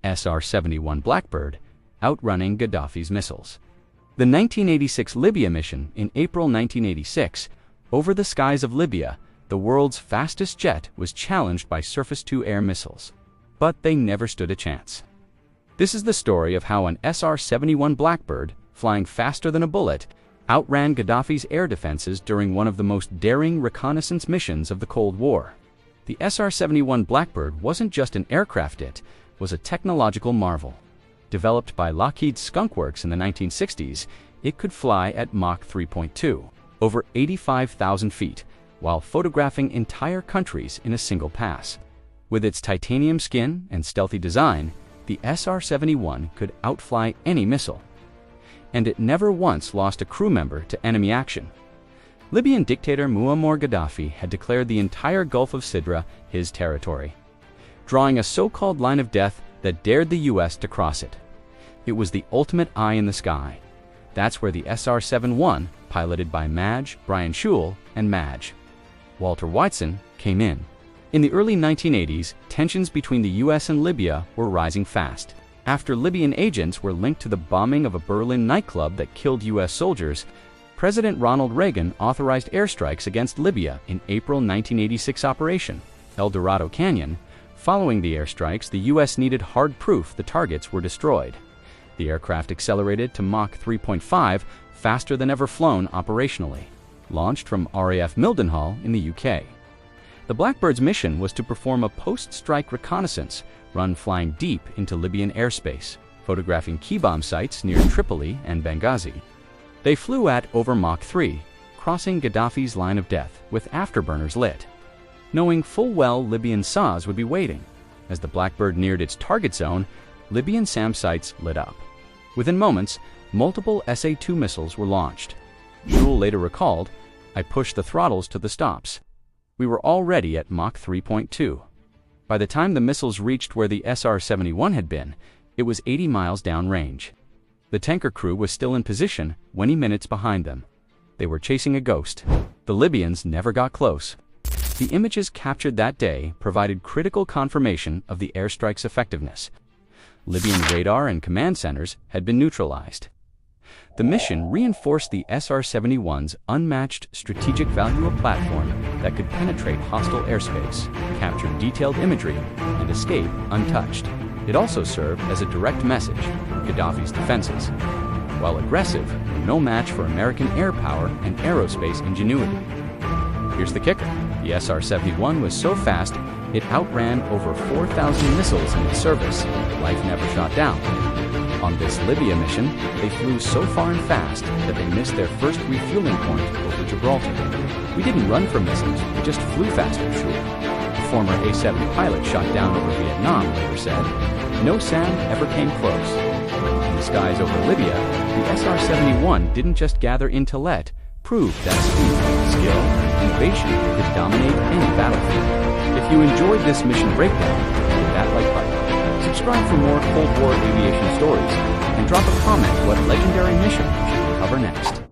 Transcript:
SR-71 Blackbird, outrunning Gaddafi's missiles. The 1986 Libya mission in April 1986, over the skies of Libya, the world's fastest jet was challenged by surface-to-air missiles. But they never stood a chance. This is the story of how an SR-71 Blackbird, flying faster than a bullet, outran Gaddafi's air defenses during one of the most daring reconnaissance missions of the Cold War. The SR-71 Blackbird wasn't just an aircraft, it was a technological marvel. Developed by Lockheed Skunk Works in the 1960s, it could fly at Mach 3.2, over 85,000 feet, while photographing entire countries in a single pass. With its titanium skin and stealthy design, the SR-71 could outfly any missile. And it never once lost a crew member to enemy action. Libyan dictator Muammar Gaddafi had declared the entire Gulf of Sidra his territory, drawing a so-called line of death that dared the US to cross it. It was the ultimate eye in the sky. That's where the SR-71, piloted by Maj, Brian Schul, and Maj, Walter Whiteson, came in. In the early 1980s, tensions between the US and Libya were rising fast. After Libyan agents were linked to the bombing of a Berlin nightclub that killed US soldiers, President Ronald Reagan authorized airstrikes against Libya in April 1986 Operation El Dorado Canyon. Following the airstrikes, the US needed hard proof the targets were destroyed. The aircraft accelerated to Mach 3.5, faster than ever flown operationally, launched from RAF Mildenhall in the UK. The Blackbird's mission was to perform a post-strike reconnaissance run flying deep into Libyan airspace, photographing key bomb sites near Tripoli and Benghazi. They flew at over Mach 3, crossing Gaddafi's line of death with afterburners lit, knowing full well Libyan SARs would be waiting. As the Blackbird neared its target zone, Libyan SAM sites lit up. Within moments, multiple SA-2 missiles were launched. Schul later recalled, "I pushed the throttles to the stops. We were already at Mach 3.2. By the time the missiles reached where the SR-71 had been, it was 80 miles downrange. The tanker crew was still in position 20 minutes behind them. They were chasing a ghost. The Libyans never got close." The images captured that day provided critical confirmation of the airstrike's effectiveness. Libyan radar and command centers had been neutralized. The mission reinforced the SR-71's unmatched strategic value, a platform that could penetrate hostile airspace, capture detailed imagery, and escape untouched. It also served as a direct message: Gaddafi's defenses, while aggressive, were no match for American air power and aerospace ingenuity. Here's the kicker: the SR-71 was so fast, it outran over 4,000 missiles in its service. Life never shot down. On this Libya mission, they flew so far and fast that they missed their first refueling point over Gibraltar. "We didn't run for missiles, we just flew faster," Schul, the former A-7 pilot shot down over Vietnam, later said. "No SAM ever came close." In the skies over Libya, the SR-71 didn't just gather intel, it proved that speed, skill, innovation could dominate any battlefield. If you enjoyed this mission breakdown, hit that like button. Subscribe for more Cold War aviation stories, and drop a comment what legendary mission should we cover next.